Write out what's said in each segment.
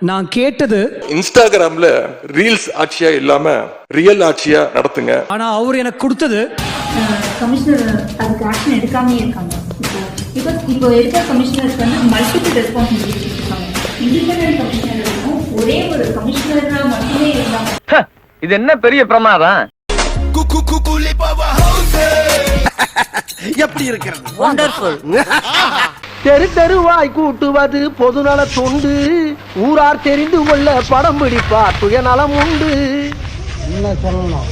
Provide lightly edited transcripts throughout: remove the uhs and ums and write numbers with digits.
நான் கேட்டது இன்ஸ்டாகிராம்ல ரீல்ஸ் ஆட்சியா இல்லாம ரியல் ஆட்சியா நடத்துங்க. ஆனா அவர் எனக்கு கொடுத்தது கமிஷனர் அதுக்கு ஆக்ஷன் எடுக்காமே இருக்காங்க. இப்போ இருக்க கமிஷனருக்கு வந்து மல்டிபிள் ரெஸ்பான்சிபிலிட்டி இருக்காங்க. இண்டிபெண்டன்ட் கமிஷனர் இருக்கும், ஒரே ஒரு கமிஷனரா மட்டுமே இருந்தாங்க. இது என்ன பெரிய பிரமாதம்? எப்படி இருக்கிறது? வண்டர்ஃபுல். தெரு தெருவாய் கூட்டுவது பொதுநல தொண்டு, ஊரார் தெரிந்து கொள்ள படம் பிடிப்பார் சுயநலம் உண்டு. என்ன சொல்லணும்?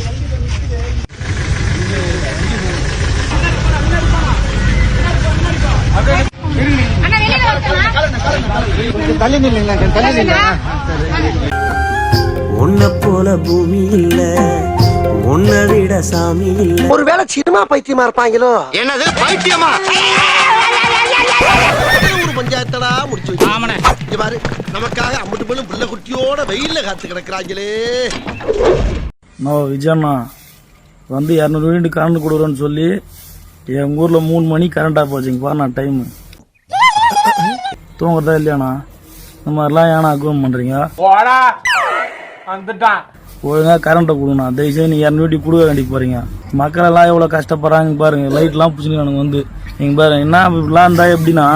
உன்னை போல பூமி இல்ல, உன்னை விட சாமி இல்ல. ஒருவேளை சினிமா பைத்தியமா இருப்பாங்களோ? என்னது பைத்தியமா? ஒரு பஞ்சாயத்தடா முடிச்சு வச்சு பாரு, நமக்காக அம்மட்டு போலும் புள்ள குட்டியோட வெயில்ல காத்து கிடக்குறாங்களே. விஜயண்ணா வந்து 200 யூனிட் கரண்ட் கொடுக்குறேன்னு சொல்லி எங்கள் ஊரில் 3 மணி கரண்ட் ஆஃப் வச்சுங்க பாருண்ணா. டைமு தூங்குறதா இல்லையாண்ணா? இந்த மாதிரிலாம் ஏன்னா அக்ரூவ் பண்ணுறீங்க? ஒழுங்காக கரண்ட்டை கொடுங்கண்ணா. தயவுசெய்து நீங்கள் 200 யூனிட் கொடுக்க வேண்டி போகிறீங்க. மக்கள் எல்லாம் எவ்வளோ கஷ்டப்படுறாங்க பாருங்க. லைட்லாம் பிடிச்சிங்க எனக்கு வந்து நீங்கள் பாருங்க. என்ன இப்படிலாம் இருந்தால் எப்படின்னா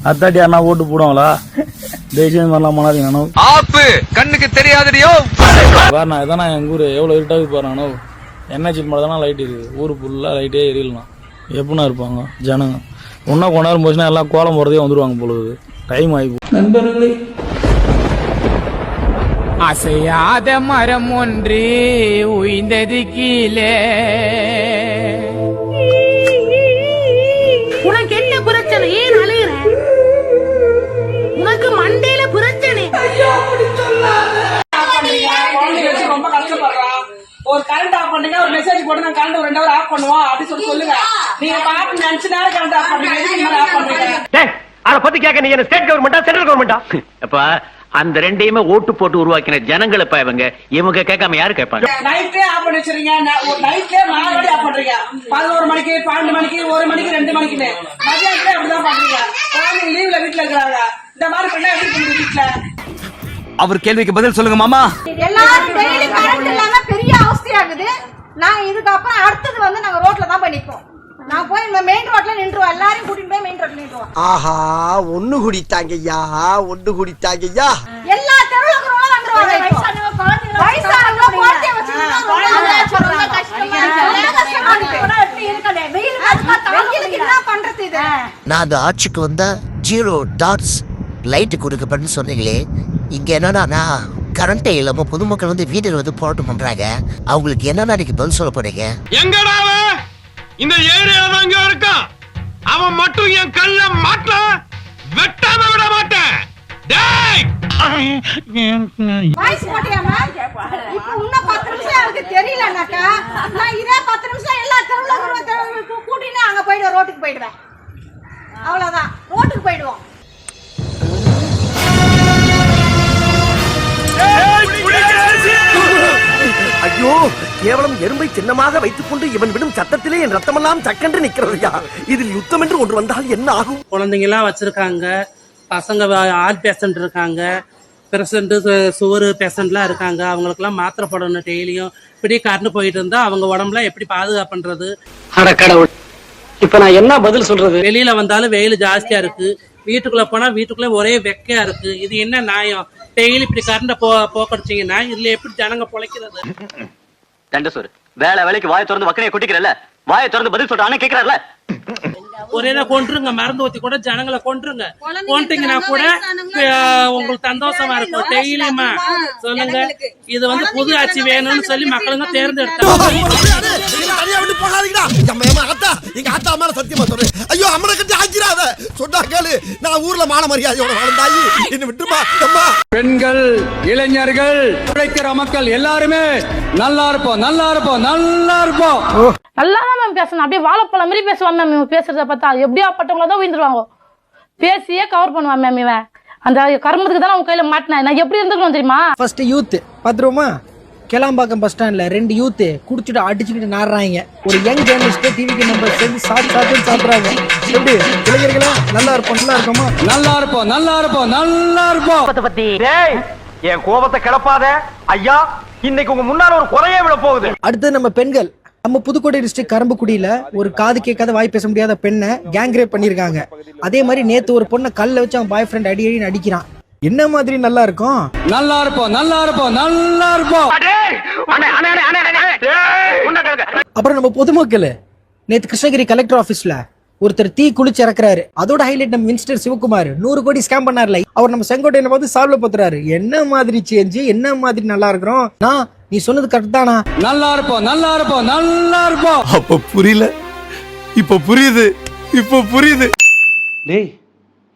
அத்தாட்டி யாருனா ஓட்டு போடுவாங்களா? தயவுசெய்து மாதிரிலாம் பண்ணாதீங்கண்ணா. கண்ணுக்கு தெரியாதடியோ பாருண்ணா, இதாண்ணா எங்கள் ஊர் எவ்வளோ இருட்டாக பாருங்கண்ணா. என்ஹெச் மட்டும் தானே லைட் இருக்குது, ஊர் ஃபுல்லாக லைட்டே எரியலண்ணா. எப்படின்னா இருப்பாங்க ஜனங்க? இன்னும் கொஞ்ச நேரம் போச்சுன்னா எல்லாம் கோலம் போகிறதே வந்துடுவாங்க பொழுது. டைம் ஆகிப்போம். நண்பர்களே, அசையாத மரம் ஒன்று உய்ந்தது கீழே. உனக்கு என்ன பிரச்சனை? ஏன் அழுகிற? உனக்கு மண்டையில பிரச்சனை. ரொம்ப கஷ்டப்படுறான். ஒரு கரண்ட் ஆஃப் பண்ணுங்க, ஒரு மெசேஜ் போட்டு நான் கரண்ட் 2 ஹவர் ஆஃப் பண்ணுவோம் அப்படின்னு சொல்லி சொல்லுங்க. நீங்க பாட்டு நினைச்சு நேரம் கரண்ட் ஆஃப் பண்ணுங்க, ஆஃப் பண்ணுங்க. அத பத்தி கேட்க நீங்க ஸ்டேட் கவர்மெண்டா சென்ட்ரல் கவர்மெண்டா? அப்ப அந்த ரெண்டையுமே ஓட்டு போட்டு உருவாக்கின ஜனங்களை இவங்க கேட்காம யாரு கேட்பாங்க? நைட்டே ஆஃப் பண்ணி வச்சிருங்க. நைட்லயே மாறி ஆஃப் பண்றீங்க. 11 மணிக்கு, 12 மணிக்கு, 1 மணிக்கு, 2 மணிக்குன்னு மதியானத்துல அப்படிதான் பண்றீங்க. குழந்தைங்க லீவ்ல வீட்டுல இருக்கிறாங்க. இந்த மாதிரி பண்ணா எப்படி பண்ணுங்க வீட்டுல? அவர் கேள்விக்கு பதில் சொல்லுங்க மாமா. எல்லாரும் டெய்லி கரண்ட் இல்லாம பெரிய அவஸ்தையாகுது. நாங்க இதுக்கு அப்புறம் அடுத்தது வந்து நாங்க ரோட்ல தான் பண்ணிப்போம். நான் போய் மெயின் ரோட்ல நின்றுவோம். எல்லாரையும் கூட்டிட்டு போய் மெயின் ரோட்ல நின்றுவோம். ஆஹா, ஒண்ணு குடித்தாங்கய்யா, ஒண்ணு குடித்தாங்கய்யா. எல்லா தெருவுக்கு ரோல வந்துருவாங்க. வயசானவங்க, குழந்தைங்க, குழந்தைய வச்சிருந்தா ரொம்ப கஷ்டமா இருக்கு. வெயிலுக்கு என்ன பண்றது இது? நான் அந்த ஆட்சிக்கு வந்தா 0 டாட்ஸ் லைட் கொடுக்கப்பன்னு சொன்னீங்களே, இங்க என்னன்னா கரண்டே இல்லாம பொதுமக்கள் வந்து வீட்டில் வந்து போராட்டம் பண்றாங்க. அவங்களுக்கு என்னன்னா நீங்க பதில் சொல்ல போறீங்க? எங்கடா இந்த ஏரியால தான் இங்க இருக்கான். அவன் மட்டும் என் கல்ல மாட்ட வெட்டாம விட மாட்டேன். டேய் வாய்ஸ் போட்டியாமா? இப்போ இன்னும் 10 நிமிஷம் எனக்கு தெரியலனாக்கா நான் இதே 10 நிமிஷம் எல்லா தெருவுல கூட்டினே அங்க போய்டுவேன். ரோட்டுக்கு போய்டுவேன். அவ்வளவுதான், ரோட்டுக்கு போய்டுவோம். ஐயோ, கேவலம் எறும்பை சின்னமாக வைத்துக் கொண்டு இவன் விடும் சத்தத்திலே என் ரத்தமெல்லாம் சக்கென்று நிற்கிறதையா. இதில் யுத்தம் என்று ஒன்று வந்தால் என்ன ஆகும்? குழந்தைங்க எல்லாம் வச்சிருக்காங்க, பசங்க ஹார்ட் பேஷண்ட் இருக்காங்க, பிரசன்ட் சுகர் பேஷண்ட்லாம் இருக்காங்க. அவங்களுக்குலாம் மாத்திரை போடணும் டெய்லியும். இப்படி கரண்ட் போயிட்டு இருந்தா அவங்க உடம்புல எப்படி பாதுகாப்பு பண்றது? இப்ப நான் என்ன பதில் சொல்றது? வெளியில வந்தாலும் வெயில் ஜாஸ்தியா இருக்கு, வீட்டுக்குள்ள போனா வீட்டுக்குள்ள ஒரே வெக்கையா இருக்கு. இது என்ன நியாயம்? டெய்லி இப்படி கரண்ட போக்கடிச்சீங்கன்னா இதுல எப்படி ஜனங்க பொழைக்கிறது? தண்ட சொரு வேலை வேலைக்கு வாயை திறந்து வக்கனையை கொட்டிக்கிறல்ல, வாயை திறந்து பதில் சொல்றானே கேக்குறாருல. ஒரே கொன்றுங்க, மருந்து ஊத்தி கூட ஜனங்களை கொன்றுங்க. கொன்ட்டீங்கன்னா கூட உங்களுக்கு சந்தோஷமா இருக்கும். டெய்லியுமா சொல்லுங்க, இது வந்து புது ஆட்சி வேணும்னு சொல்லி மக்களுங்க தேர்ந்தெடுத்தாங்க. சத்தியமா சொல்றேன், ஐயோ அம்மனை கட்டி ஆக்கிறாத சொன்னா கேளு. நான் ஊர்ல மான மரியாதையோட வாழ்ந்தாயி என்ன விட்டுமா. பெண்கள், இளைஞர்கள், உழைக்கிற மக்கள் எல்லாருமே நல்லா இருப்போம், நல்லா இருப்போம், நல்லா இருப்போம். நல்லா தான் மேம் பேசணும். அப்படியே வாழைப்பழம் மாதிரி பேசுவான் மேம். இவன் பேசுறத பார்த்தா எப்படியா பட்டவங்கள தான் உயிர்ந்துருவாங்க. பேசியே கவர் பண்ணுவான் மேம். இவன் அந்த கருமத்துக்கு தான் உன் கையில மாட்டினேன். நான் எப்படி இருந்துக்கணும் தெரியுமா? ஃபர்ஸ்ட் யூத் பாத்துருவோமா? கிளாம்பாக்கம் பஸ் ஸ்டாண்ட்ல 2 யூத் குடிச்சிட்டு அடிச்சுக்கிட்டு நாடுறாங்க. ஒரு யங் ஜேர்னலிஸ்ட் டிவிக்கு நம்பர் சேர்ந்து சாப்பிடுறாங்க. எப்படி இளைஞர்களா நல்லா இருப்போம், நல்லா இருக்கோமா? நல்லா இருப்போம், நல்லா இருப்போம், நல்லா இருப்போம். என் கோபத்தை கிளப்பாத ஐயா, இன்னைக்கு உங்க முன்னால ஒரு குறையே விட போகுது. அடுத்து நம்ம பெண்கள். நம்ம புதுக்கோட்டை டிஸ்ட்ரிக்ட் கரம்பக்குடியில ஒரு காது கேட்காத வாய் பேச முடியாத பெண்ணை கேங் ரேப் பண்ணிருக்காங்க. அதே மாதிரி நேத்து ஒரு பொண்ணை கல்ல வச்சு அவன் பாய் ஃப்ரெண்ட் அடிக்கடி அடிக்கிறான். என்ன மாதிரி நல்லா இருக்கும்? நல்லா இருப்போம், நல்லா இருப்போம், நல்லா இருப்போம். அப்புறம் நம்ம பொதுமக்கள் நேத்து கிருஷ்ணகிரி கலெக்டர் ஆபீஸ்ல ஒருத்தர் தீ குளிச்சு இறக்குறாரு. அதோட ஹைலைட் நம்ம மினிஸ்டர் சிவகுமார் 100 கோடி ஸ்கேம் பண்ணார்ல, அவர் நம்ம செங்கோட்டையில பார்த்து சால்வ் பத்துறாரு. என்ன மாதிரி சேஞ்ச், என்ன மாதிரி நல்லா இருக்கிறோம். நீ சொன்னது கரெக்ட் தானா? நல்லா இருப்போம், நல்லா இருப்போம், நல்லா இருப்போம். அப்ப புரியல, இப்ப புரியுது, இப்ப புரியுது. டேய்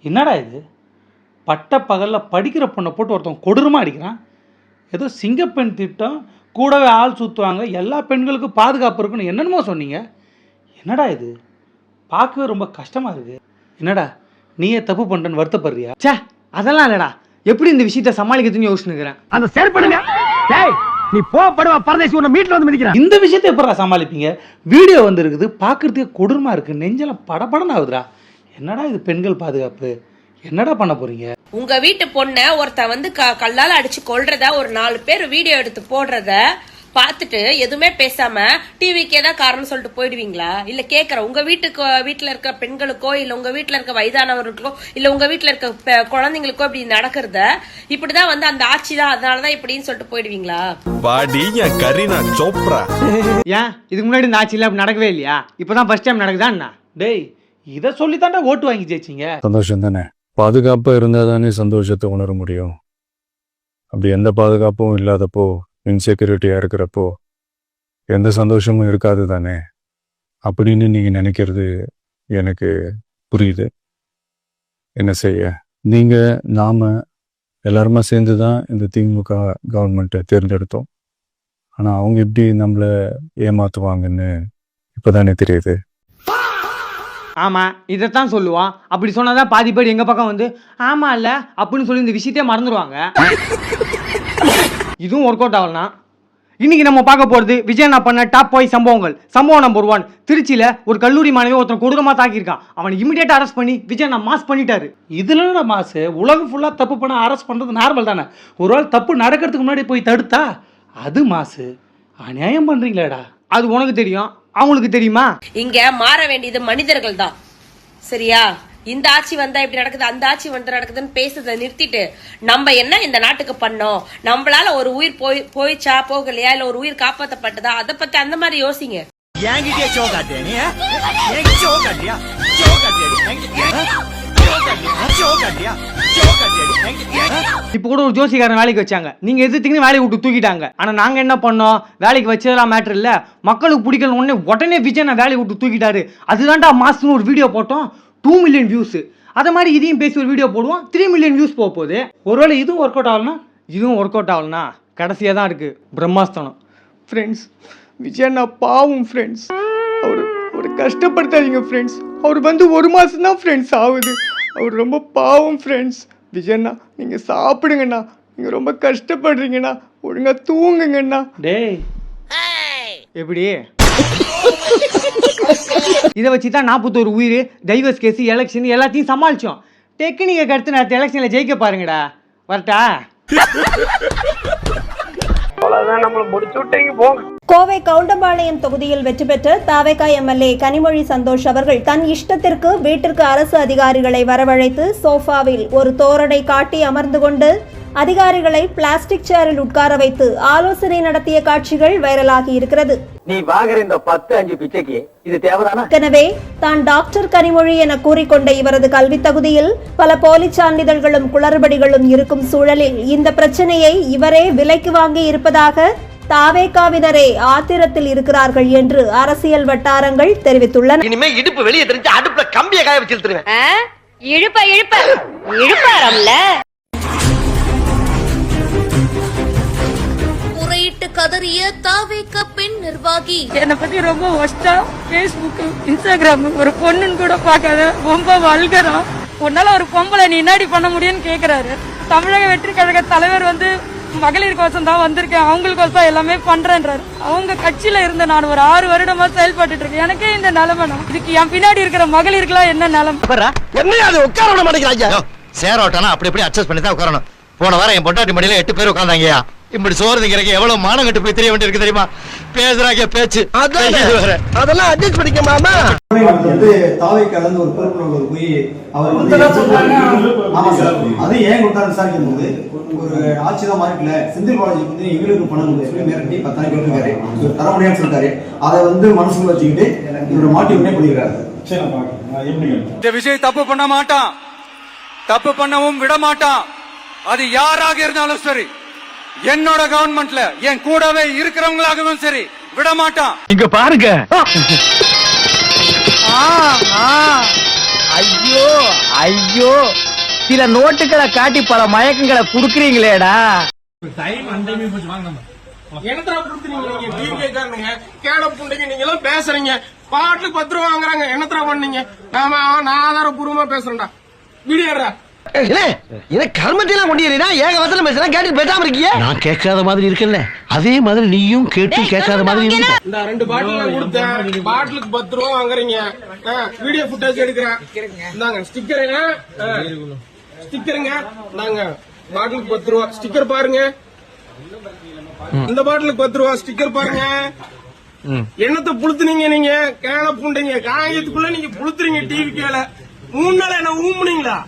என்னடா இது, பட்ட பகல்ல படிக்கிற பொண்ணை போட்டு ஒருத்தன் கொடூரமா அடிக்கிறான். ஏதோ சிங்கப்பெண் திட்டம், கூடவே ஆள் சுற்றுவாங்க, எல்லா பெண்களுக்கும் பாதுகாப்பு இருக்குன்னு என்னென்னமோ சொன்னீங்க. என்னடா இது, பார்க்கவே ரொம்ப கஷ்டமா இருக்கு. என்னடா நீயே தப்பு பண்ணுறேன்னு வருத்தப்படுறியா? ச்சே, அதெல்லாம் இல்லடா. எப்படி இந்த விஷயத்தை சமாளிக்கிறதுன்னு யோசிச்சுக்கிறேன். அந்த செயல்படுங்க. டேய் நீ போடுவா பரதேசி, உன்னை மீட்ல வந்து மிதிக்கிறேன். இந்த விஷயத்தை எப்படா சமாளிப்பீங்க? வீடியோ வந்து இருக்குது, பார்க்கறதுக்கு கொடூரமா இருக்கு, நெஞ்செல்லாம் படபடன்னு ஆகுதுடா. என்னடா இது பெண்கள் பாதுகாப்பு, என்னடா பண்ண போறீங்க? உங்க வீட்டு பொண்ண ஒருத்த வந்து கல்லால அடிச்சு கொல்றத ஒரு 4 பேர் வீடியோ எடுத்து போடுறத பார்த்துட்டு எதுவுமே பேசாம டிவிக்கே தான் காரணம் சொல்லிட்டு போயிடுவீங்களா? இல்ல கேக்குறேன், உங்க வீட்டுல இருக்க பெண்களுக்கோ இல்ல உங்க வீட்டுல இருக்க வயதானவர்களுக்கோ இல்ல உங்க வீட்டுல இருக்க குழந்தைங்களுக்கோ இப்படி நடக்கிறத இப்படிதான் வந்து அந்த ஆட்சி தான் அதனாலதான் இப்படின்னு சொல்லிட்டு போயிடுவீங்களா? ஏன் இதுக்கு முன்னாடி இந்த ஆட்சியில அப்படி நடக்கவே இல்லையா? இப்பதான் ஃபர்ஸ்ட் டைம் நடக்குதா? டேய் இதை சொல்லித்தாண்டா ஓட்டு வாங்கி ஜெயிச்சிங்க. சந்தோஷம் தானே, பாதுகாப்பா இருந்தா தானே சந்தோஷத்தை உணர முடியும். அப்படி எந்த பாதுகாப்பும் இல்லாதப்போ, இன்செக்யூரிட்டியா இருக்கிறப்போ எந்த சந்தோஷமும் இருக்காது தானே அப்படின்னு நீங்க நினைக்கிறது எனக்கு புரியுது. என்ன செய்ய, நீங்க நாம எல்லாருமா சேர்ந்து தான் இந்த திமுக கவர்மெண்ட்டை தேர்ந்தெடுத்தோம். ஆனா அவங்க எப்படி நம்மள ஏமாத்துவாங்கன்னு இப்பதானே தெரியுது. ஆமா, இதைத்தான் சொல்லுவான். அப்படி சொன்னாதான் பாதி பேர் எங்க பக்கம் வந்து ஆமா இல்ல அப்படின்னு சொல்லி இந்த விஷயத்தையே மறந்துடுவாங்க. இதுவும் ஒர்க் அவுட் ஆகலாம். இன்னைக்கு நம்ம பார்க்க போறது விஜயண்ணா பண்ண டாப் 5 சம்பவங்கள். சம்பவம் நம்பர் 1, திருச்சியில ஒரு கல்லூரி மாணவி ஒருத்தன் கொடூரமா தாக்கியிருக்கான். அவனை இமிடியேட்டா அரெஸ்ட் பண்ணி விஜயண்ணா மாஸ் பண்ணிட்டாரு. இதுல மாசு உலகம் ஃபுல்லா தப்பு பண்ண அரெஸ்ட் பண்றது நார்மல் தானே. ஒருவேளை தப்பு நடக்கிறதுக்கு முன்னாடி போய் தடுத்தா அது மாசு. அநியாயம் பண்றீங்களேடா. அது உனக்கு தெரியும், அவங்களுக்கு தெரியுமா? இங்க மாற வேண்டியது மனிதர்கள் தான், சரியா? இந்த ஆட்சி வந்தா இப்படி நடக்குது, அந்த ஆட்சி வந்து நடக்குதுன்னு பேசுறதை நிறுத்திட்டு நம்ம என்ன இந்த நாட்டுக்கு பண்ணோம், நம்மளால ஒரு உயிர் போயிச்சா போகலையா, இல்ல ஒரு உயிர் காப்பாற்றப்பட்டதா, அதை பத்தி அந்த மாதிரி யோசிங்க. இப்ப கூட ஒரு ஜோசிக்காரன் வேலைக்கு வச்சாங்க, நீங்க எதிர்த்தீங்கன்னு வேலையை விட்டு தூக்கிட்டாங்க. ஆனா நாங்க என்ன பண்ணோம், வேலைக்கு வச்சதெல்லாம் மேட்டர் இல்ல, மக்களுக்கு பிடிக்கல உடனே விஜய் நான் வேலையை விட்டு தூக்கிட்டாரு, அதுதான்டா மாசம் ஒரு வீடியோ போட்டோம், 2 மில்லியன் வியூஸ். அதை மாதிரி இதையும் பேசி ஒரு வீடியோ போடுவோம், 3 மில்லியன் வியூஸ் போக போகுது. ஒருவேளை இதுவும் ஒர்க் அவுட் ஆகலனா? இதுவும் ஒர்க் அவுட் ஆகலனா கடைசியாக தான் இருக்கு பிரம்மாஸ்தானம். ஃப்ரெண்ட்ஸ், விஜயண்ணா பாவம் ஃப்ரெண்ட்ஸ், அவர் கஷ்டப்படுத்தாதீங்க ஃப்ரெண்ட்ஸ். அவர் வந்து 1 மாதம் தான் ஃப்ரெண்ட்ஸ் ஆகுது. அவர் ரொம்ப பாவம் ஃப்ரெண்ட்ஸ். விஜயண்ணா நீங்கள் சாப்பிடுங்கண்ணா, நீங்கள் ரொம்ப கஷ்டப்படுறீங்கண்ணா, ஒழுங்கா தூங்குங்கண்ணா. டேய் எப்படி இதை வச்சு தான் 41 உயிர், டைவர்ஸ் கேஸ், எலெக்ஷன் எல்லாத்தையும் சமாளிச்சோம். டெக்னிக்கை கருத்து நேரத்து எலெக்ஷனில் ஜெயிக்க பாருங்கடா. வரட்டா? கோவை கவுண்டம்பாளையம் தொகுதியில் வெற்றி பெற்ற தாவேகா எம்எல்ஏ கனிமொழி சந்தோஷ் அவர்கள் தன் இஷ்டத்திற்கு வீட்டிற்கு அரசு அதிகாரிகளை வரவழைத்து சோஃபாவில் ஒரு தோரணை காட்டி அமர்ந்து கொண்டு அதிகாரிகளை பிளாஸ்டிக் சேரில் உட்கார வைத்து ஆலோசனை நடத்திய காட்சிகள் வைரலாகி இருக்கிறது. நீ வாங்குற இந்த 10-5 பிச்சைக்கு இது தேவைதானா? எனவே தான் டாக்டர் கனிமொழி என கூறிக்கொண்ட இவரது கல்வி தகுதியில் பல போலி சான்றிதழ்களும் குளறுபடிகளும் இருக்கும் சூழலில் இந்த பிரச்சனையை இவரே விலைக்கு வாங்கி இருப்பதாக தாவேகாவினரே ஆத்திரத்தில் இருக்கிறார்கள் என்று அரசியல் வட்டாரங்கள் தெரிவித்துள்ளன. இனிமே இடுப்பு வெளியே தெரிஞ்சு அடுப்புல கம்பியை காய வச்சு இழுத்துருவேன். இழுப்பாரம்ல முறையிட்டு கதறிய தாவேகா பெண் நிர்வாகி. என்னை பத்தி ரொம்ப ஒஸ்டா பேஸ்புக், இன்ஸ்டாகிராம், ஒரு பொண்ணுன்னு கூட பார்க்காத ரொம்ப வல்கரா. உன்னால ஒரு பொம்பளை நீ என்னடி பண்ண முடியும்னு கேக்குறாரு. தமிழக வெற்றி கழக தலைவர் வந்து மகளிருக்கோசம் தான் வந்திருக்கேன், அவங்களுக்கோசம் எல்லாமே பண்றேன்றாரு. அவங்க கட்சியில இருந்த நான் ஒரு 6 வருடமா செயல்பட்டு இருக்கேன். எனக்கே இந்த நிலைமை. இதுக்கு என் பின்னாடி இருக்கிற மகளிருக்குலாம் என்ன நிலைமை? என்ன அது உட்கார விட மாட்டேங்கிறாங்க. சேரோட்டானா அப்படி எப்படி அட்ஜஸ்ட் பண்ணி தான் உட்காரணும். போன வாரம் என் பொட்டாட்டி மடியில 8 பேர் உட்காந்தாங்கயா. இப்படி சோறு திங்கிறக்கு எவ்வளவு மானம் கட்டு போய் தெரிய வேண்டியிருக்கு தெரியுமா? பேசுறாங்க பேச்சு அதெல்லாம் அட்ஜஸ்ட் பண்ணிக்க மாமா. தாவை கலந்து ஒரு பொறுப்புணர்வு போய் அவர் ஆமா சார், அது ஏன் கொடுத்தா விசாரிக்கும் போது ஒரு ஆட்சி தான் மாறிக்கல, செந்தில் பாலாஜி வந்து எங்களுக்கு பணம் சொல்லி மிரட்டி 10,000 கேட்டிருக்காரு, தர முடியான்னு சொல்லிட்டாரு. அதை மனசுக்குள்ள வச்சுக்கிட்டு இவரை மாட்டி உடனே பண்ணிக்கிறாரு. இந்த விஷயம் தப்பு பண்ண மாட்டான், தப்பு பண்ணவும் விட மாட்டான். அது யாராக இருந்தாலும் சரி, என்னோட கவர்மெண்ட்ல என் கூடவே இருக்கிறவங்களாகவும் சரி விட மாட்டான். இங்க பாருங்க. ஐயோ ஐயோ, சில நோட்டுகளை காட்டி பல மயக்கங்களை குடுக்குறீங்களேடா. என்னத்தர கொடுத்துறீங்க நீங்க? கேட புண்டைங்க நீங்க எல்லாம் பேசுறீங்க. பாட்டுக்கு 10 ரூபா வாங்குறாங்க. என்னத்தர பண்ணீங்க? நான் ஆதாரபூர்வமா பேசுறேன்டா. வீடியோடா கர்மத்தையெல்லாம் கொண்டீரா? ஏக வசனம் பேசுறா, கேட்டு பேசாம இருக்கீங்க. நான் கேட்காத மாதிரி இருக்கல, அதே மாதிரி நீயும் கேட்டு கேட்காத மாதிரி இருக்க. இந்த 2 பாட்டில் கொடுத்தேன், பாட்டிலுக்கு 10 ரூபா வாங்குறீங்க. வீடியோ ஃபுட்டேஜ் எடுக்கிறேன். இந்தாங்க ஸ்டிக்கருங்க, ஸ்டிக்கருங்க இந்தாங்க. பாட்டிலுக்கு 10 ரூபா ஸ்டிக்கர் பாருங்க. இந்த பாட்டிலுக்கு 10 ரூபா ஸ்டிக்கர் பாருங்க. என்னத்தை புளுத்துனீங்க நீங்க? கேள பூண்டைங்க காயத்துக்குள்ள நீங்க புளுத்துறீங்க. டிவி கேள 3 நாள் என்ன ஊம்புனீங்களா?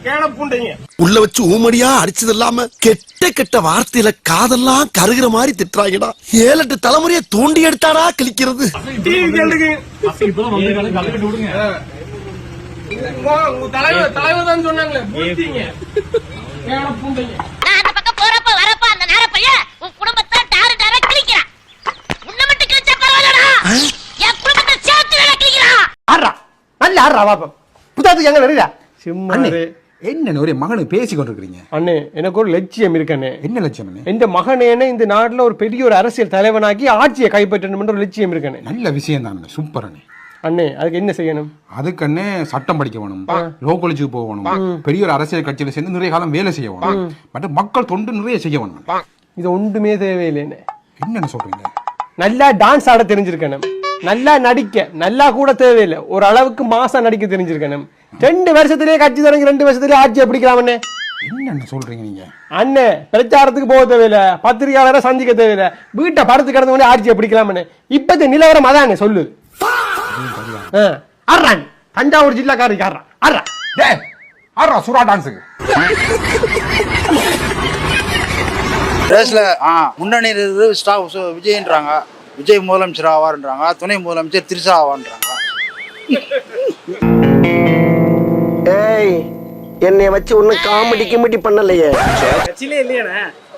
கேள பூண்டைங்க உள்ள வச்சு ஊமடியா அடிச்சது இல்லாம கெட்ட கெட்ட வார்த்தையில காதெல்லாம் கருகிற மாதிரி திட்டுறாங்கடா. 7-8 தலைமுறையை தோண்டி எடுத்தாரா கிழிக்கிறது. டிவி கேளுங்க. தலைவர் தான் சொன்னாங்களே புளுத்தீங்க. கேள பூண்டைங்க. நான் அந்த பக்கம் போறப்ப வரப்ப அந்த நேர பையன் உன் குடும்பத்தை டாரு டாரா கிழிக்கிறான். உன்னை மட்டும் கிழிச்சா பரவாயில்லடா, என் குடும்பத்தை சேர்த்து வேலை கிழிக்கிறான். ஆறா நல்ல ஆறா பாப்பா புதாத்துக்கு எங்க வருதா? என்ன ஒரே மகனை பேசி கொண்டிருக்கீங்க? அண்ணே, எனக்கு ஒரு லட்சியம் இருக்கண்ணே. என்ன லட்சியம்? இந்த மகனேன்னு இந்த நாட்டுல ஒரு பெரிய ஒரு அரசியல் தலைவனாக்கி ஆட்சியை கைப்பற்றணும் ஒரு லட்சியம் இருக்கண்ணே. நல்ல விஷயம் தான், சூப்பர் அண்ணே. அதுக்கு என்ன செய்யணும்? அதுக்கு சட்டம் படிக்க வேணும், லோ காலேஜுக்கு போகணும், பெரிய ஒரு அரசியல் கட்சியில சேர்ந்து நிறைய காலம் வேலை செய்ய வேணும், மற்ற மக்கள் தொண்டு நிறைய செய்ய வேணும். இது ஒன்றுமே தேவையில்லைன்னு. என்னென்ன சொல்றீங்க? நல்லா டான்ஸ் ஆட தெரிஞ்சிருக்கணும், நல்லா நடிக்க நல்லா கூட தேவையில்லை, ஒரு அளவுக்கு மாசம் நடிக்க தெரிஞ்சிருக்கணும். 2 வருஷத்திலேயே கட்சி தொடங்கி 2 வருஷத்திலேயே ஆட்சியை பிடிக்கலாம் அண்ணே. என்னென்ன சொல்றீங்க நீங்க? அண்ணே, பிரச்சாரத்துக்கு போக தேவையில்லை, பத்திரிகையாளரை சந்திக்க தேவையில்லை, வீட்டை படுத்து கிடந்த உடனே ஆட்சியை பிடிக்கலாம் அண்ணே. இப்பத்த நிலவரம் அதானே சொல்லு. தஞ்சாவூர் ஜில்லாக்காரி சுறா டான்ஸுக்கு முன்னணி விஜய்ன்றாங்க. விஜய் முதலமைச்சர் ஆவார்ன்றாங்க, துணை முதலமைச்சர் திரிசா ஆவான்றாங்க. ஏய், என்னை வச்சு ஒன்னும் காமெடி கிமெடி பண்ணலையே.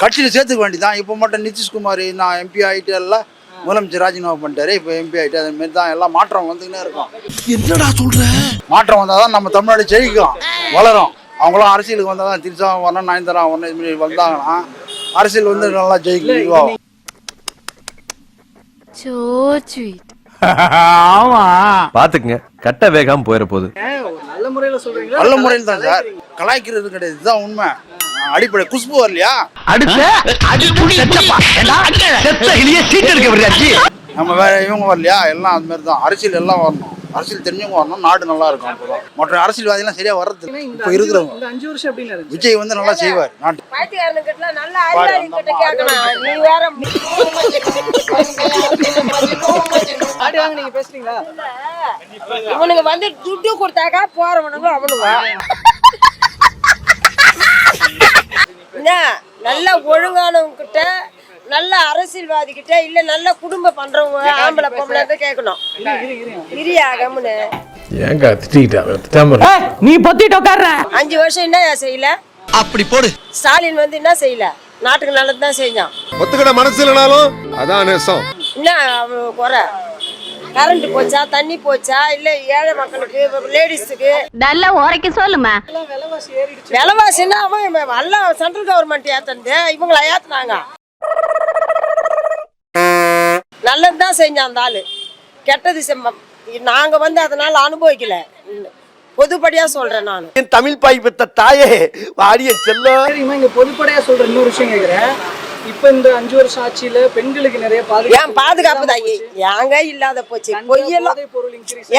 கட்சியில சேர்த்துக்க வேண்டியதான். இப்ப மட்டும் நிதிஷ்குமார் நான் எம்பி ஆயிட்டு எல்லாம் முதலமைச்சர் ராஜினாமா பண்ணிட்டாரு, இப்ப எம்பி ஆயிட்டு. அதே மாதிரி தான் எல்லாம் மாற்றம் வந்துக்கினே இருக்கும். என்னடா சொல்ற? மாற்றம் வந்தாதான் நம்ம தமிழ்நாடு ஜெயிக்கும், வளரும். அவங்களாம் அரசியலுக்கு வந்தாதான் திரிசா வரணும், நயன்தாரா வரணும், இது மாதிரி வந்தாங்கன்னா அரசியல் வந்து நல்லா ஜெயிக்கும். ஆமா பாத்துக்குங்க, கட்ட வேகாம போயிட போகுது. நல்ல முறையில சொல்றீங்க. நல்ல முறையில் தான் சார், கலாய்க்கிறது கிடையாது, இதுதான் உண்மை. அடிப்படை குஷ்பு வரலையா? நம்ம வேற இவங்க வரலையா? எல்லாம் அது மாதிரி தான். அரசியல் எல்லாம் வரணும், அரசியல் தெரிஞ்சவங்க வரணும், நாடு நல்லா இருக்கும். அப்பதான் மற்ற அரசியல்வாதிகள் சரியா வர்றது. இப்ப இருக்கிறவங்க 5 வருஷம் எப்படி விஜய் வந்து நல்லா செய்வார் நாட்டு. நீங்க பேசுறீங்களா? இவனுக்கு வந்து துட்டு கொடுத்தாக்கா போறவனுங்க அவனுங்க நல்ல ஒழுங்கானவங்க கிட்ட, நல்ல அரசியல்வாதி கிட்ட, இல்ல நல்ல குடும்பம் பண்றவங்க ஆம்பளை பொம்பளை கேட்கணும். இரியாகம்னு ஏங்க திட்டிட்டா? நீ பொத்திட்டு உட்கார்ற. 5 வருஷம் என்ன செய்யல? அப்படி போடு. ஸ்டாலின் வந்து என்ன செய்யல? நாட்டுக்கு நல்லது தான் செஞ்சான். ஒத்துக்கிட மனசு இல்லைனாலும் அதான் நேசம். என்ன குறை? கரண்ட் போச்சா, தண்ணி போச்சா, இல்ல ஏழை மக்களுக்கு, லேடிஸுக்கு நல்லா உரைக்க சொல்லுமா. விலைவாசின்னா அவன் எல்லாம் சென்ட்ரல் கவர்மெண்ட் ஏத்தனது, இவங்கள ஏத்துனாங்க. நல்லதுதான் செஞ்சான் அந்த ஆளு, கெட்டது நாங்க வந்து அதனால அனுபவிக்கல. பொதுப்படியா சொல்றேன் நான். தமிழ் பாய் பெத்த தாயே வாரிய செல்ல. இங்க பொதுப்படையா சொல்ற இன்னொரு விஷயம் கேக்குறேன். இப்ப இந்த 5 வருஷம் ஆட்சியில பெண்களுக்கு நிறைய ஏன் பாதுகாப்பு தான் ஏங்க இல்லாத போச்சு பொய்யெல்லாம்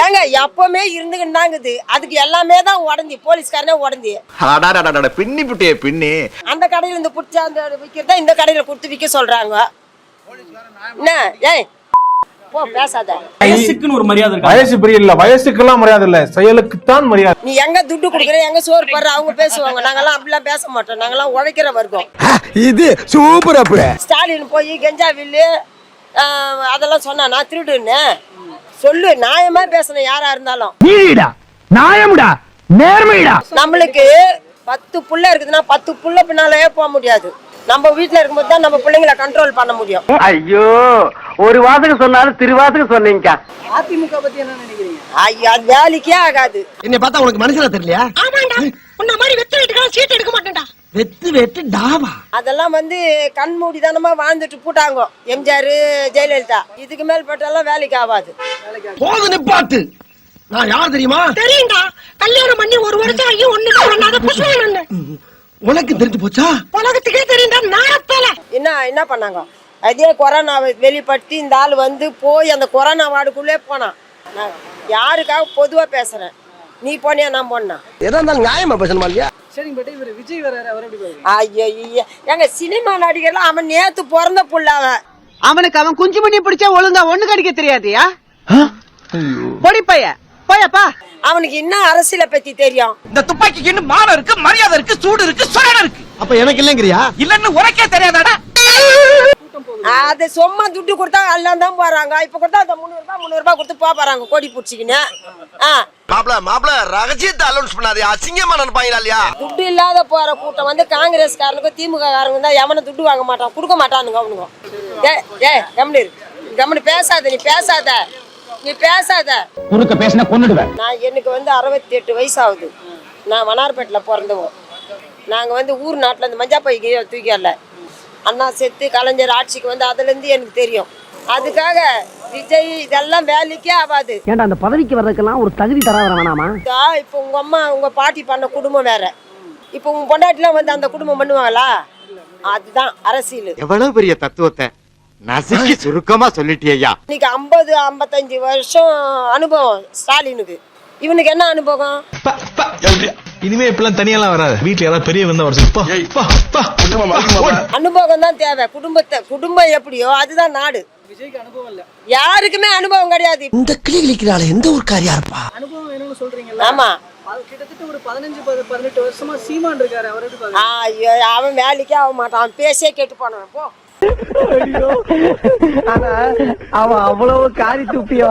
ஏங்க எப்பவுமே இருந்துகிட்டு தாங்குது அதுக்கு எல்லாமே தான் உடந்தி போலீஸ்காரனே உடந்தி பின்னி புட்டியே பின்னி அந்த கடையில இந்த புடிச்சா அந்த விக்கிறதா இந்த கடையில கொடுத்து விற்க சொல்றாங்க என்ன ஏய் போ பேசாத வயசுக்குன்னு ஒரு மரியாதை இருக்கு. வயசு பெரிய இல்ல, வயசுக்கெல்லாம் மரியாதை இல்ல, செயலுக்குத்தான் மரியாதை. நீ எங்க துட்டு கொடுக்குற எங்க சோறு போடுற அவங்க பேசுவாங்க. நாங்கெல்லாம் அப்படிலாம் பேச மாட்டோம். நாங்கெல்லாம் உழைக்கிற வர்க்கம். இது சூப்பர் அப்ப ஸ்டாலின் போய் கெஞ்சா வில்லு அதெல்லாம் சொன்னா நான் திருடுன்னு சொல்லு. நியாயமா பேசணும் யாரா இருந்தாலும். நம்மளுக்கு 10 புள்ள இருக்குதுன்னா 10 புள்ள பின்னாலே போக முடியாது. நம்ம வீட்டுல இருக்கும்போது தான் நம்ம பிள்ளைங்களை கண்ட்ரோல் பண்ண முடியும். ஐயோ ஒரு வாசகம் சொன்னாலும் திருவாசகம் சொன்னீங்க. அதிமுக பத்தி என்ன நினைக்கிறீங்க? ஐயோ அது வேலைக்கே ஆகாது. என்ன பார்த்தா உனக்கு மனசுல தெரியலையா? ஆமாண்டா உன்ன மாதிரி வெத்து வெட்டுக்கலாம் சீட் எடுக்க மாட்டேன்டா. வெத்து டாபா அதெல்லாம் கண்மூடிதானமா வாழ்ந்துட்டு போட்டாங்க எம்ஜிஆர் ஜெயலலிதா. இதுக்கு மேல் பட்டாலும் வேலைக்கு ஆகாது. போது நிப்பாட்டு. நான் யார் தெரியுமா? தெரியும்டா. கல்யாணம் பண்ணி 1 வருஷம் ஐயோ ஒண்ணுதான் பண்ணாத புஷ்பவன். உனக்கு தெரிஞ்சு போச்சா? உலகத்துக்கே தெரியும்டா. என்ன பண்ணாங்க? அதே கொரோனாவை வெளிப்படுத்தி இந்த ஆள் போய் அந்த கொரோனா வார்டுக்குள்ளே போனான். நான் யாருக்காக பொதுவா பேசுறேன். நீ போனியா நான் போனா எதா இருந்தாலும் நியாயமா பேசணுமா இல்லையா? சரிங்க பட் இவர் விஜய் வராரு, அவர் எப்படி பாருங்க? ஐயோ எங்க சினிமா நடிகர்லாம் அவன் நேத்து பிறந்த புள்ள. அவனுக்கு அவன் குஞ்சு மணி பிடிச்சா ஒழுங்கா ஒண்ணு கடிக்க தெரியாதியா? பொடி பைய போயப்பா. அவனுக்கு இன்னும் அரசியலை பத்தி தெரியும். இந்த துப்பாக்கிக்கு இன்னும் மானம் இருக்கு, மரியாதை இருக்கு, சூடு இருக்கு, சோழம் இருக்கு. அப்ப எனக்கு இல்லங்கிறியா? இல்லன்னு உனக்கே தெரியாதாடா? அது சும்மா துட்டு கொடுத்தா எல்லாம் தான் போறாங்க. இப்ப கொடுத்தா அந்த 300 ரூபாய் கொடுத்து போறாங்க கோடி பிடிச்சிக்கின்னு. மாப்பிள ரகசியத்தை அலௌன்ஸ் பண்ணாதே, அசிங்கமா நினைப்பாங்களா இல்லையா? துட்டு இல்லாத போற கூட்டம் காங்கிரஸ்காரனுக்கும் திமுக காரங்க தான் எவனை துட்டு வாங்க மாட்டான், கொடுக்க மாட்டானுங்க அவனுங்க. கம்னு பேசாத, நீ பேசாத. குறுக்க பேசினா கொன்னுடுவேன். நான் எனக்கு 68 வயசு ஆகுது. நான் வண்ணார்பேட்டில் பிறந்தவோம். நாங்கள் ஊர் நாட்டில் இந்த மஞ்சா பை தூக்கியல அண்ணா செத்து கலைஞர் ஆட்சிக்கு அதுலேருந்து எனக்கு தெரியும். அதுக்காக விஜய் இதெல்லாம் வேலைக்கே ஆகாது. ஏன்டா அந்த பதவிக்கு வர்றதுக்கெல்லாம் ஒரு தகுதி தர வேணாமா? இப்போ உங்க அம்மா உங்க பாட்டி பண்ண குடும்பம் வேற. இப்போ உங்க பொண்டாட்டிலாம் அந்த குடும்பம் பண்ணுவாங்களா? அதுதான் அரசியல். எவ்வளவு பெரிய தத்துவத்தை நசுக்கி சுருக்கமா சொல்லிட்டியா? இன்னைக்கு 50-55 வருஷம் அனுபவம் ஸ்டாலினுக்கு. இவனுக்கு என்ன அனுபவம்? இனிமே இப்பெல்லாம் தனியெல்லாம் வராது. வீட்டுல யாராவது பெரிய வந்தா அனுபவம் தான் தேவை. குடும்பம் எப்படியோ அதுதான் நாடு. விஜய்க்கு அனுபவம் இல்ல, யாருக்குமே அனுபவம் கிடையாது. இந்த கிளி கிளிக்கிறாள் எந்த ஒரு காரியா இருப்பா? அனுபவம் வேணும்னு சொல்றீங்கல்ல? ஆமா, அது கிட்டத்தட்ட ஒரு 15-18 வருஷமா சீமான் இருக்காரு. அவர் எப்படி பாருங்க? ஐயோ அவன் வேலைக்கே ஆக மாட்டான். அவன் பேசியே கேட்டு போனவன் போ. ஆனா அவன் அவ்வளவு காரி துப்பியோ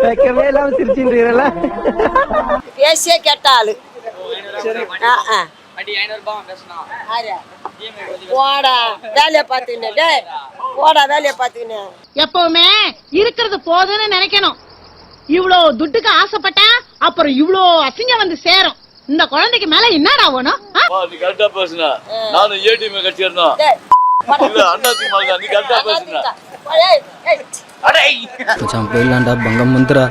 வைக்கவே இல்லாம சிரிச்சுன்றீங்கல்ல. பேசியே கேட்ட ஆளு. போடா வேலையை பார்த்துக்கினே, போடா வேலையை பார்த்துக்கினே. எப்பவுமே இருக்கிறது போதும்னு நினைக்கணும். இவ்ளோ துட்டுக்கு ஆசைப்பட்டா அப்புறம் இவ்ளோ அசிங்கம் சேரும். இந்த குழந்தைக்கு மேல என்னடா வேணும்? கரெக்டா பேசுனா நானும் ஏடிஎம் கட்சியறேன். போயிடலாம்டா பங்கம் மந்திரா.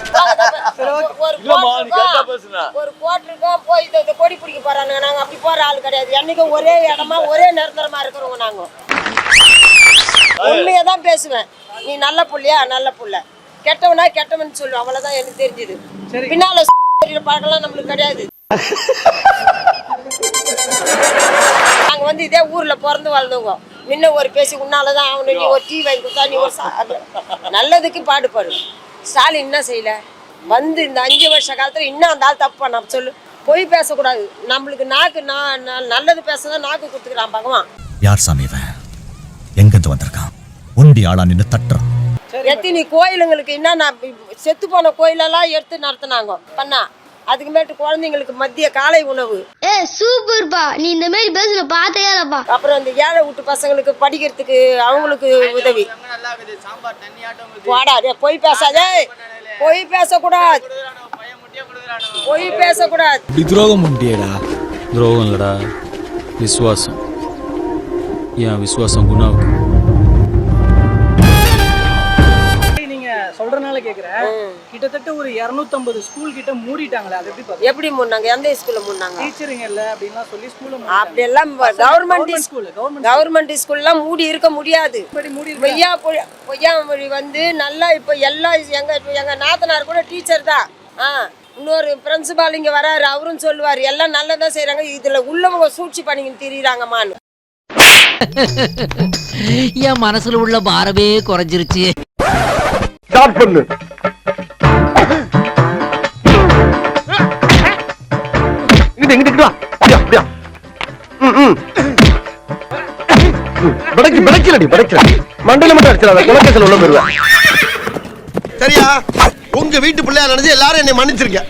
ஒரு கோட்டருக்கும் போய் கொடி பிடிக்க போறாங்க. நாங்க அப்படி போற ஆள் கிடையாது. என்னைக்கும் ஒரே இடமா ஒரே நிரந்தரமா இருக்கிறவங்க நாங்க. உண்மையதான் பேசுவேன். நீ நல்ல புள்ளையா நல்ல புள்ள, கெட்டவனா கெட்டவன் சொல்லுவேன். அவ்வளவுதான் எனக்கு தெரிஞ்சது. பின்னால பழக்கலாம் நம்மளுக்கு கிடையாது. நாங்க இதே ஊர்ல பிறந்து வாழ்ந்தவங்க. முன்ன ஒரு பேசி உன்னாலதான் அவனு நீ ஒரு டீ வாங்கி கொடுத்தா நீ ஒரு நல்லதுக்கு பாடுபாடு. ஸ்டாலின் என்ன செய்யல? இந்த 5 வருஷ காலத்துல இன்னும் அந்த ஆள் தப்பு பண்ண சொல்லு. பொய் பேசக்கூடாது. நம்மளுக்கு நாக்கு நல்லது பேசதான் நாக்கு கொடுத்துக்கிறான் பகவான். யார் சாமி எங்க வந்திருக்கான்? ஒண்டி ஆளா நின்று தட்டுறான். எத்தனை கோயிலுங்களுக்கு என்ன செத்து போன கோயிலெல்லாம் எடுத்து நடத்தினாங்க பண்ணா. அதுக்கு மேட்டு குழந்தைங்களுக்கு மதிய காலை உணவு. சூப்பர்பா, நீ இந்த மாதிரி பேசுற பார்த்தேப்பா. அப்புறம் இந்த ஏழை வீட்டு பசங்களுக்கு படிக்கிறதுக்கு அவங்களுக்கு உதவி. பொய் பேசாதே, பொய் பேசக்கூடாது, பொய் பேசக்கூடாது. துரோகம் பண்ணிட்டியடா. துரோகம் இல்லடா, விசுவாசம். ஏன் விசுவாசம் குணாவுக்கு நீங்க சொல்றதுனால கேக்குறேன். கிட்டத்தட்ட ஒரு 250 ஸ்கூல் கிட்ட மூடிட்டாங்களே, அது எப்படி பாருங்க? எப்படி மூடினாங்க? எந்த ஸ்கூல்ல மூடினாங்க? டீச்சருங்க இல்ல அப்படின்லாம் சொல்லி ஸ்கூல்ல அப்படியெல்லாம் கவர்மெண்ட் ஸ்கூல்லாம் மூடி இருக்க முடியாது. பொய்யா மொழி வந்து நல்லா இப்போ எல்லாம் எங்க நாத்தனார் கூட டீச்சர் தான். இன்னொரு பிரின்சிபால் இங்க வராரு, அவரும் சொல்லுவாரு எல்லாம் நல்லதான் செய்யறாங்க, இதுல உள்ளவங்க சூழ்ச்சி பண்ணிக்கிட்டு திரியிறாங்கம்மான்னு. என் மனசுல உள்ள பாரமே குறைஞ்சிருச்சு. ஸ்டார்ட் பண்ணு. இங்கிட்டு வா. அப்படியா. மண்டல மட்டும் அடிச்சிடாத, குலக்கேசல் உள்ள போயிருவேன். சரியா? உங்க வீட்டு பிள்ளையா நினைச்சு எல்லாரும் என்னை மன்னிச்சிருக்க.